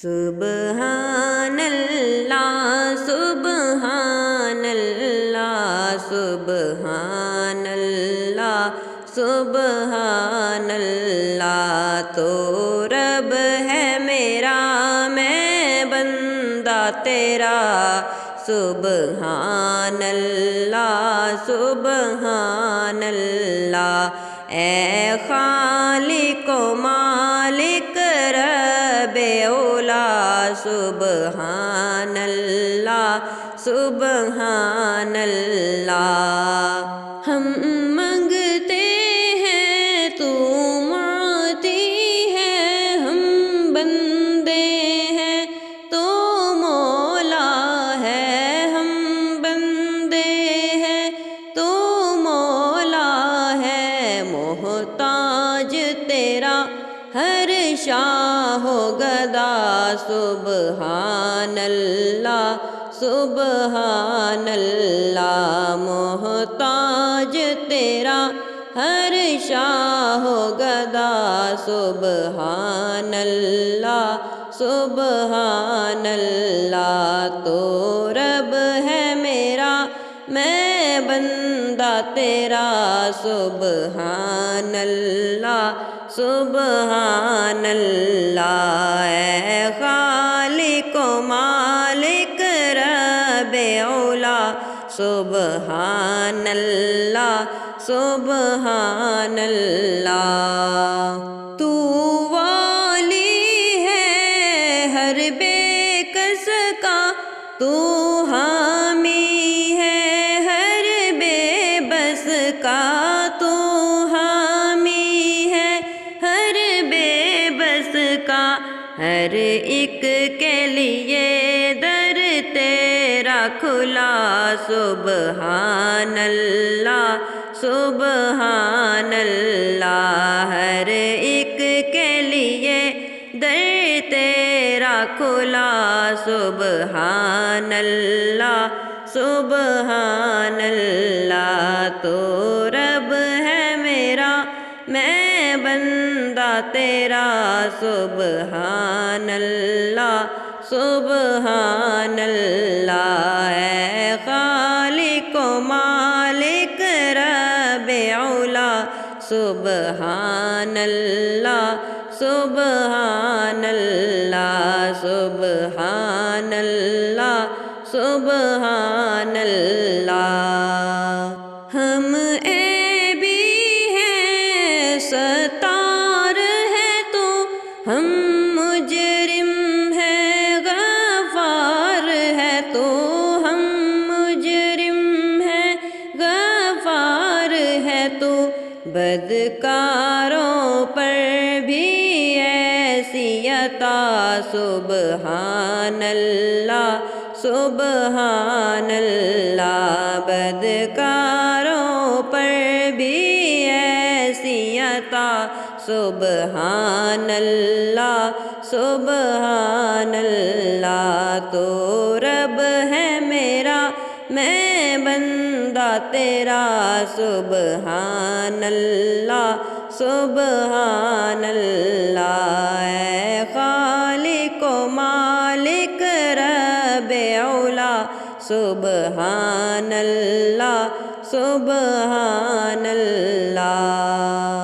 سبحان اللہ سبحان اللہ سبحان اللہ سبحان اللہ، تو رب ہے میرا میں بندہ تیرا، سبحان اللہ سبحان اللہ۔ اے خالق و مالک رب اولا، سبحان اللہ سبحان اللہ۔ ہم منگتے ہیں تو معطی ہے، ہم بندے ہیں تو مولا ہے، ہم بندے ہیں تو مولا ہے، محتاج تیرا ہر شاہ و گدا، سبحان اللہ سبحان اللہ۔ محتاج تیرا ہر شاہ و گدا، سبحان اللہ سبحان اللہ، تو رب ہے میرا میں بندہ تیرا، سبحان اللہ سبحان اللہ۔ اے خالق و مالک رب اولا، سبحان اللہ سبحان اللہ۔ تو والی ہے ہر بے کس کا، تو حامی ہے ہر بے بس کا، تو حامی ہے ہر بے بس کا، ہر ایک کے لیے در تیرا کھلا، سبحان اللہ سبحان اللہ۔ ہر ایک کے لیے در تیرا کھلا، سبحان اللہ سبحان اللہ، تو رب ہے میرا میں بندہ تیرا، سبحان اللہ سبحان اللہ۔ اے خالق و مالک رب اولا، سبحان اللہ سبحان اللہ سبحان اللہ سبحان اللہ۔ ہم عیبی ہیں ستار ہے تو، ہم مجرم ہیں غفار ہے تو، ہم مجرم ہیں غفار ہے تو، بدکاروں پر بھی ایسی عطا، سبحان اللہ سبحان اللہ۔ بدکاروں پر بھی ایسی عطا، سبحان اللہ سبحان اللہ، تو رب ہے میرا میں بندہ تیرا، سبحان اللہ سبحان اللہ۔ اے خالق و مالک رب اولا، سبحان اللہ سبحان اللہ۔